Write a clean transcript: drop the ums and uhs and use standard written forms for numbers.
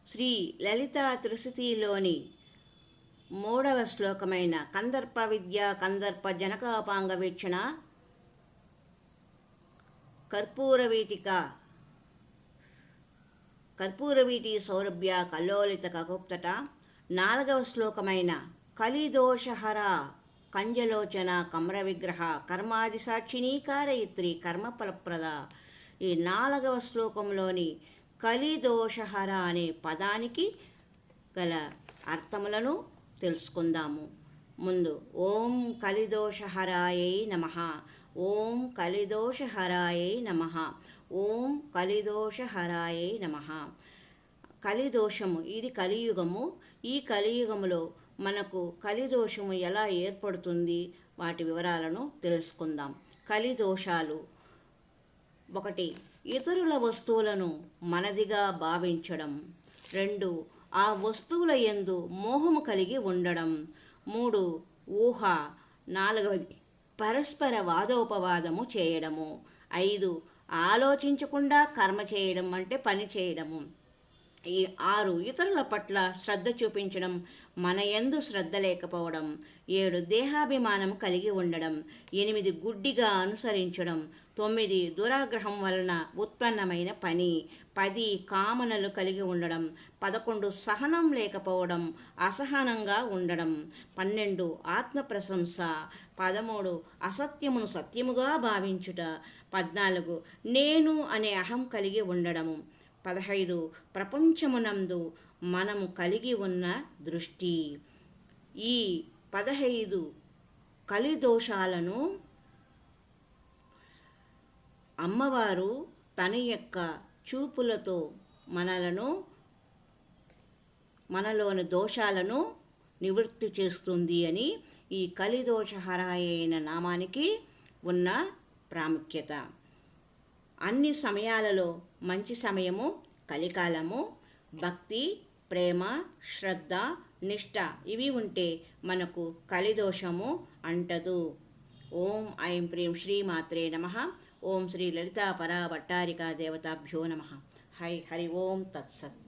శ్రీ లలితా త్రిశతిలోని 3వ శ్లోకమైన కందర్ప విద్య కందర్ప జనకాపాంగ వీక్షణ కర్పూరవీటి సౌరభ్య కల్లోలిత కగుప్తట. 4వ శ్లోకమైన కలిదోషహర కంజలోచన కమ్ర విగ్రహ కర్మాది సాక్షిని కారయిత్రి కర్మఫలప్రద. ఈ 4వ శ్లోకంలోని కలిదోషహర అనే పదానికి గల అర్థములను తెలుసుకుందాము. ముందు ఓం కలిదోషహరాయై నమః, ఓం కలిదోషహరాయై నమః, ఓం కలిదోషహరాయై నమః. కలిదోషము ఇది కలియుగము. ఈ కలియుగములో మనకు కలిదోషము ఎలా ఏర్పడుతుంది వాటి వివరాలను తెలుసుకుందాం. కలిదోషాలు: 1. ఇతరుల వస్తువులను మనదిగా భావించడం. 2. ఆ వస్తువుల యందు మోహము కలిగి ఉండడం. 3. ఊహ. 4. పరస్పర వాదోపవాదము చేయడము. 5. ఆలోచించకుండా కర్మ చేయడం అంటే పని చేయడము. 6. ఇతరుల పట్ల శ్రద్ధ చూపించడం, మన యందు శ్రద్ధ లేకపోవడం. 7. దేహాభిమానం కలిగి ఉండడం. 8. గుడ్డిగా అనుసరించడం. 9. దురాగ్రహం వలన ఉత్పన్నమైన పని. 10. కామనలు కలిగి ఉండడం. 11. సహనం లేకపోవడం, అసహనంగా ఉండడం. 12. ఆత్మప్రశంస. 13. అసత్యమును సత్యముగా భావించుట. 14. నేను అనే అహం కలిగి ఉండడము. 15. ప్రపంచమునందు మనము కలిగి ఉన్న దృష్టి. ఈ 15 కలిదోషాలను అమ్మవారు తన యొక్క చూపులతో మనలోని దోషాలను నివృత్తి చేస్తుంది అని ఈ కలిదోషహరాయ అయిన నామానికి ఉన్న ప్రాముఖ్యత. అన్ని సమయాలలో మంచి సమయము కలికాలము. భక్తి, ప్రేమ, శ్రద్ధ, నిష్ఠ ఇవి ఉంటే మనకు కలిదోషము అంటదు. ఓం ఐం ప్రీం శ్రీ మాత్రే నమః. ఓం శ్రీ లలితా పరా భట్టారికా దేవతాభ్యో నమః. హరి ఓం తత్సత్.